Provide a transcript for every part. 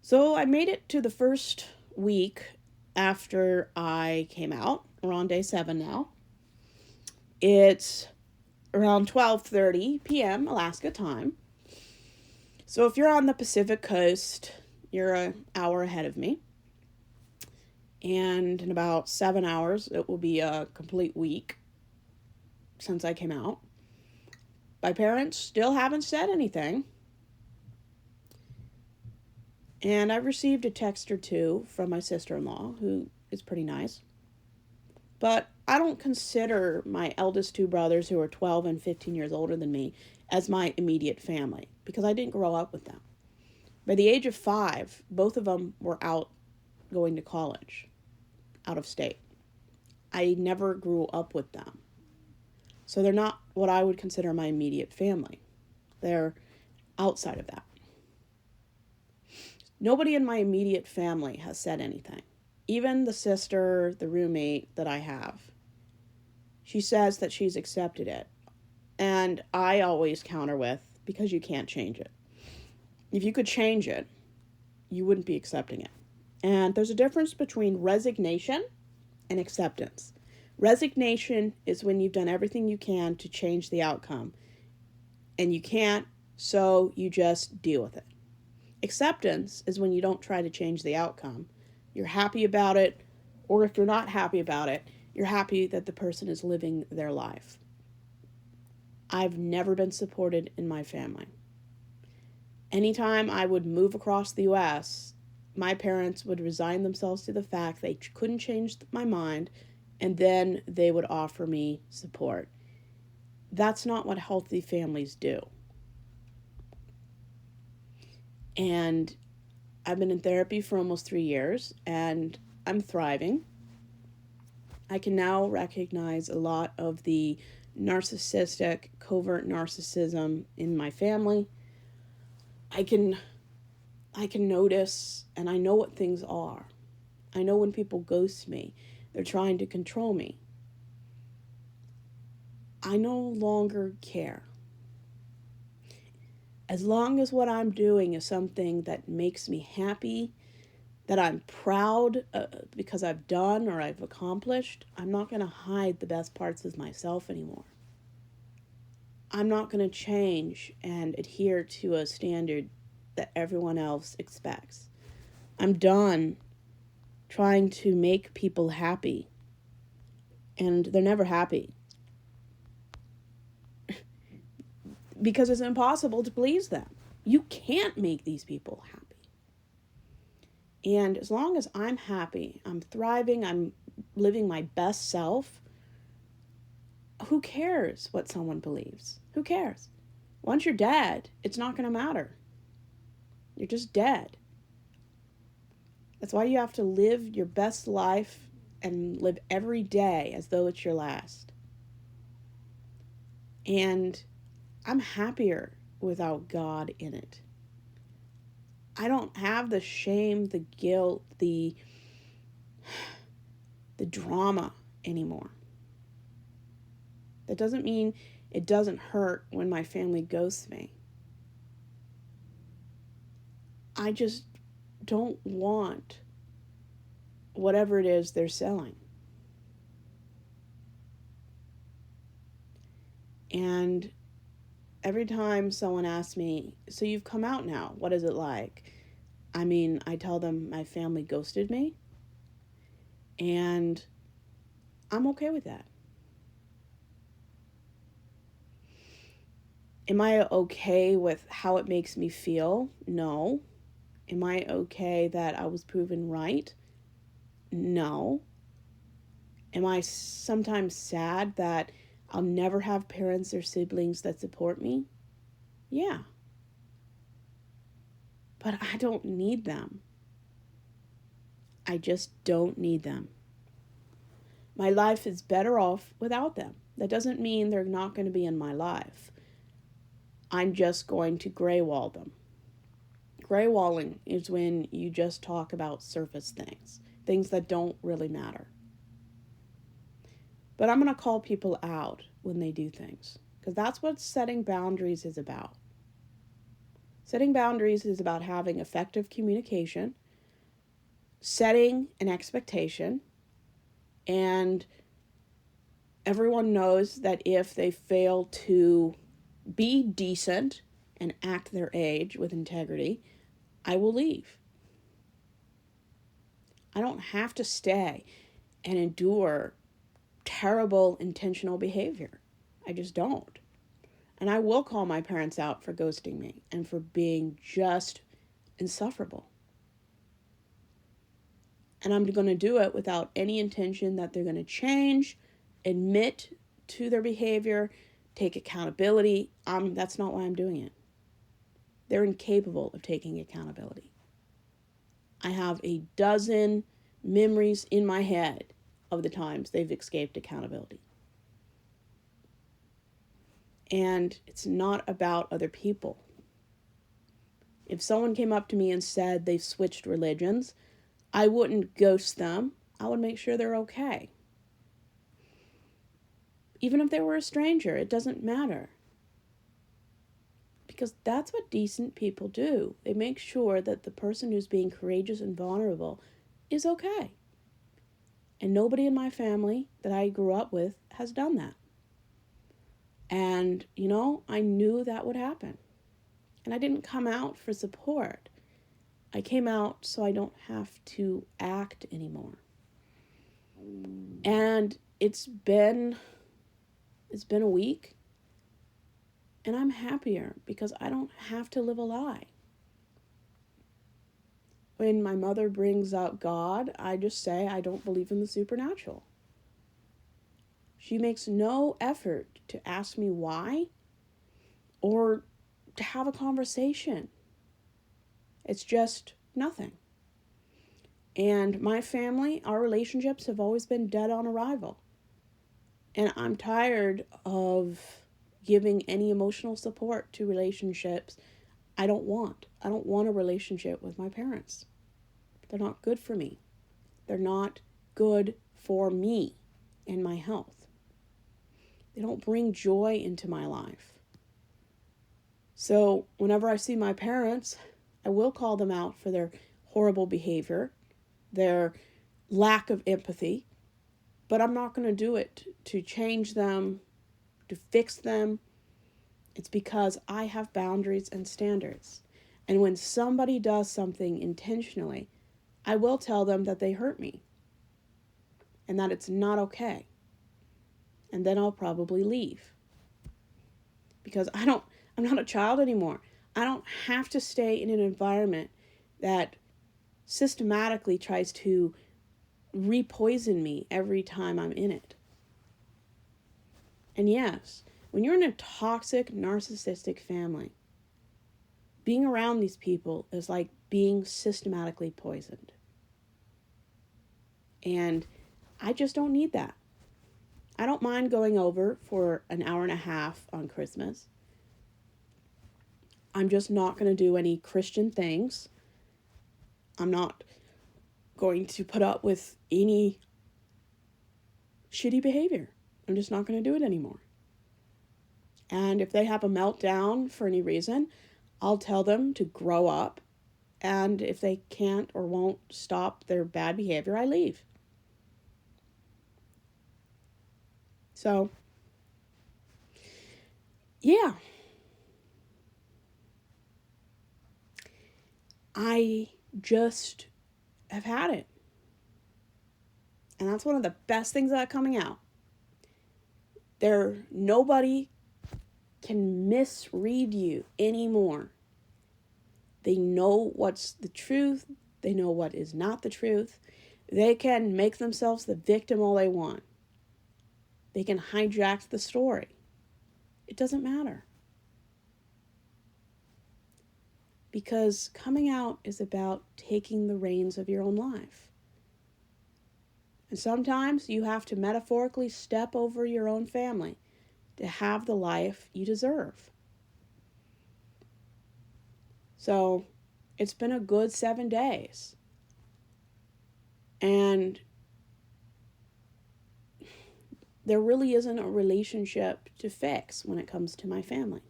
So I made it to the first week after I came out. We're on day 7 now. It's around 12:30 p.m. Alaska time. So if you're on the Pacific coast, you're an hour ahead of me. And in about 7 hours, it will be a complete week since I came out. My parents still haven't said anything. And I've received a text or two from my sister-in-law, who is pretty nice. But I don't consider my eldest two brothers, who are 12 and 15 years older than me, as my immediate family, because I didn't grow up with them. By the age of 5, both of them were out going to college, out of state. I never grew up with them. So they're not what I would consider my immediate family. They're outside of that. Nobody in my immediate family has said anything. Even the sister, the roommate that I have. She says that she's accepted it. And I always counter with, because you can't change it. If you could change it, you wouldn't be accepting it. And there's a difference between resignation and acceptance. Resignation is when you've done everything you can to change the outcome. And you can't, so you just deal with it. Acceptance is when you don't try to change the outcome. You're happy about it, or if you're not happy about it, you're happy that the person is living their life. I've never been supported in my family. Anytime I would move across the U.S., my parents would resign themselves to the fact they couldn't change my mind, and then they would offer me support. That's not what healthy families do. And I've been in therapy for almost 3 years, and I'm thriving. I can now recognize a lot of the narcissistic, covert narcissism in my family. I can notice, and I know what things are. I know when people ghost me, they're trying to control me. I no longer care. As long as what I'm doing is something that makes me happy, that I'm proud because I've done or I've accomplished, I'm not going to hide the best parts of myself anymore. I'm not going to change and adhere to a standard that everyone else expects. I'm done trying to make people happy, and they're never happy. Because it's impossible to please them. You can't make these people happy. And as long as I'm happy, I'm thriving, I'm living my best self, who cares what someone believes? Who cares? Once you're dead, it's not going to matter. You're just dead. That's why you have to live your best life and live every day as though it's your last. And I'm happier without God in it. I don't have the shame, the guilt, the drama anymore. That doesn't mean it doesn't hurt when my family ghosts me. I just don't want whatever it is they're selling. And every time someone asks me, so you've come out now, what is it like? I mean, I tell them my family ghosted me, and I'm okay with that. Am I okay with how it makes me feel? No. Am I okay that I was proven right? No. Am I sometimes sad that I'll never have parents or siblings that support me? Yeah. But I don't need them. I just don't need them. My life is better off without them. That doesn't mean they're not going to be in my life. I'm just going to gray wall them. Gray walling is when you just talk about surface things, things that don't really matter. But I'm going to call people out when they do things, because that's what setting boundaries is about. Setting boundaries is about having effective communication, setting an expectation, and everyone knows that if they fail to be decent and act their age with integrity, I will leave. I don't have to stay and endure terrible intentional behavior. I just don't. And I will call my parents out for ghosting me and for being just insufferable. And I'm going to do it without any intention that they're going to change, admit to their behavior, take accountability. That's not why I'm doing it. They're incapable of taking accountability. I have a dozen memories in my head of the times they've escaped accountability. And it's not about other people. If someone came up to me and said they've switched religions, I wouldn't ghost them. I would make sure they're okay. Even if they were a stranger, it doesn't matter. Because that's what decent people do. They make sure that the person who's being courageous and vulnerable is okay. And nobody in my family that I grew up with has done that. And, I knew that would happen. And I didn't come out for support. I came out so I don't have to act anymore. And it's been a week. And I'm happier because I don't have to live a lie. When my mother brings up God, I just say I don't believe in the supernatural. She makes no effort to ask me why or to have a conversation. It's just nothing. And my family, our relationships have always been dead on arrival. And I'm tired of giving any emotional support to relationships I don't want. I don't want a relationship with my parents. They're not good for me. They're not good for me and my health. They don't bring joy into my life. So whenever I see my parents, I will call them out for their horrible behavior, their lack of empathy, but I'm not going to do it to change them, to fix them. It's because I have boundaries and standards. And when somebody does something intentionally, I will tell them that they hurt me and that it's not okay. And then I'll probably leave. Because I'm not a child anymore. I don't have to stay in an environment that systematically tries to repoison me every time I'm in it. And yes, when you're in a toxic, narcissistic family, being around these people is like being systematically poisoned. And I just don't need that. I don't mind going over for an hour and a half on Christmas. I'm just not going to do any Christian things. I'm not going to put up with any shitty behavior. I'm just not going to do it anymore. And if they have a meltdown for any reason, I'll tell them to grow up. And if they can't or won't stop their bad behavior, I leave. So, yeah. I just have had it. And that's one of the best things about coming out. Nobody can misread you anymore. They know what's the truth. They know what is not the truth. They can make themselves the victim all they want. They can hijack the story. It doesn't matter. Because coming out is about taking the reins of your own life. And sometimes you have to metaphorically step over your own family to have the life you deserve. So it's been a good 7 days. And there really isn't a relationship to fix when it comes to my family.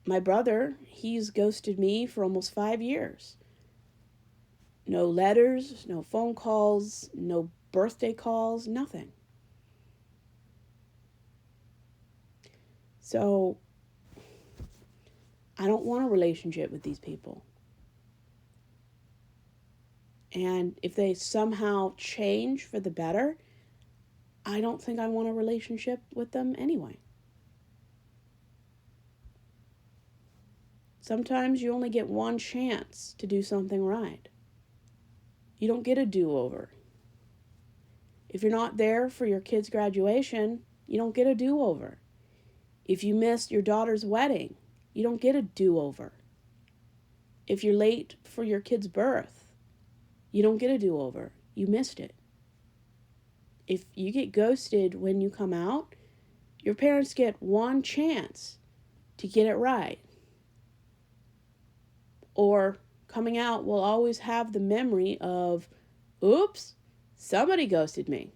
My brother, he's ghosted me for almost 5 years. No letters, no phone calls, no birthday calls, nothing. So, I don't want a relationship with these people. And if they somehow change for the better, I don't think I want a relationship with them anyway. Sometimes you only get one chance to do something right. You don't get a do-over. If you're not there for your kid's graduation, you don't get a do-over. If you missed your daughter's wedding, you don't get a do-over. If you're late for your kid's birth, you don't get a do-over. You missed it. If you get ghosted when you come out, your parents get one chance to get it right. Or coming out will always have the memory of, oops, somebody ghosted me.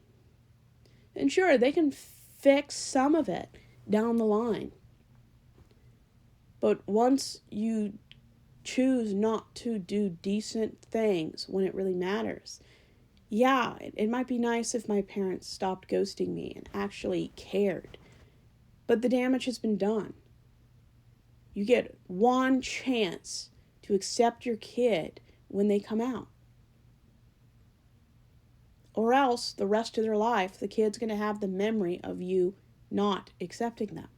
And sure, they can fix some of it down the line. But once you choose not to do decent things when it really matters, yeah, it might be nice if my parents stopped ghosting me and actually cared. But the damage has been done. You get one chance to accept your kid when they come out. Or else, the rest of their life, the kid's going to have the memory of you not accepting them.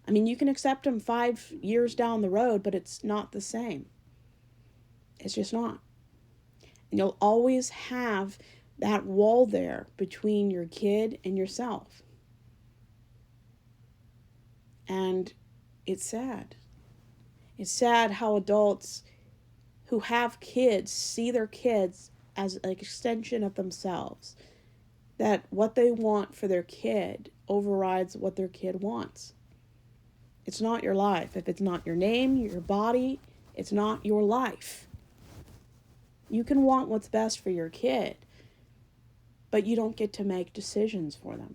I mean, you can accept them 5 years down the road, but it's not the same. It's just not. And you'll always have that wall there between your kid and yourself. And it's sad. It's sad how adults who have kids see their kids as an extension of themselves. That what they want for their kid overrides what their kid wants. It's not your life. If it's not your name, your body, it's not your life. You can want what's best for your kid, but you don't get to make decisions for them.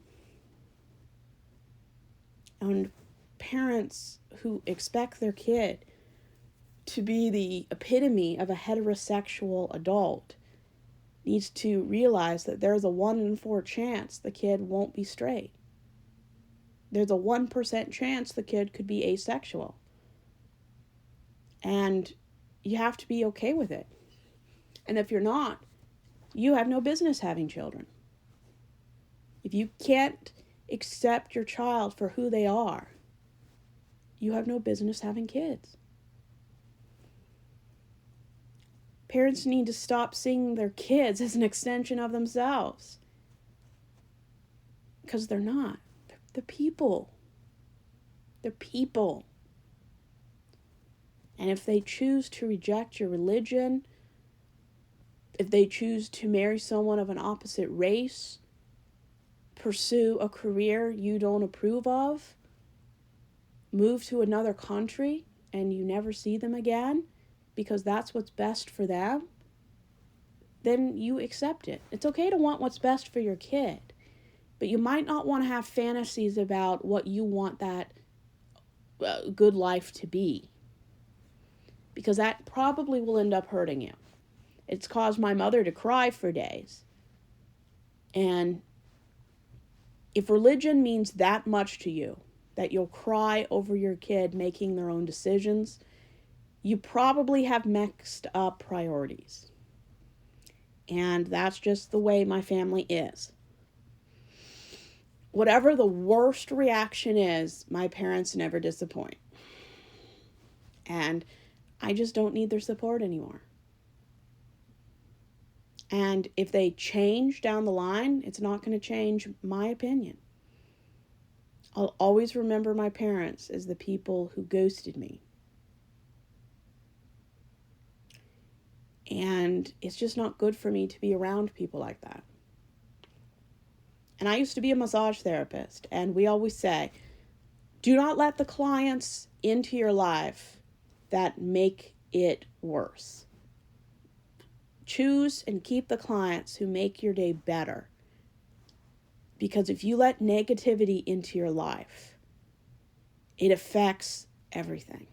And parents who expect their kid to be the epitome of a heterosexual adult needs to realize that there's a 1 in 4 chance the kid won't be straight. There's a 1% chance the kid could be asexual. And you have to be okay with it. And if you're not, you have no business having children. If you can't accept your child for who they are, you have no business having kids. Parents need to stop seeing their kids as an extension of themselves. Because they're not. They're people. They're people. And if they choose to reject your religion, if they choose to marry someone of an opposite race, pursue a career you don't approve of, move to another country and you never see them again because that's what's best for them, then you accept it. It's okay to want what's best for your kid, but you might not want to have fantasies about what you want that good life to be, because that probably will end up hurting you. It's caused my mother to cry for days. And if religion means that much to you, that you'll cry over your kid making their own decisions, you probably have mixed up priorities. And that's just the way my family is. Whatever the worst reaction is, my parents never disappoint. And I just don't need their support anymore. And if they change down the line, it's not going to change my opinion. I'll always remember my parents as the people who ghosted me. And it's just not good for me to be around people like that. And I used to be a massage therapist, and we always say, do not let the clients into your life that make it worse. Choose and keep the clients who make your day better. Because if you let negativity into your life, it affects everything.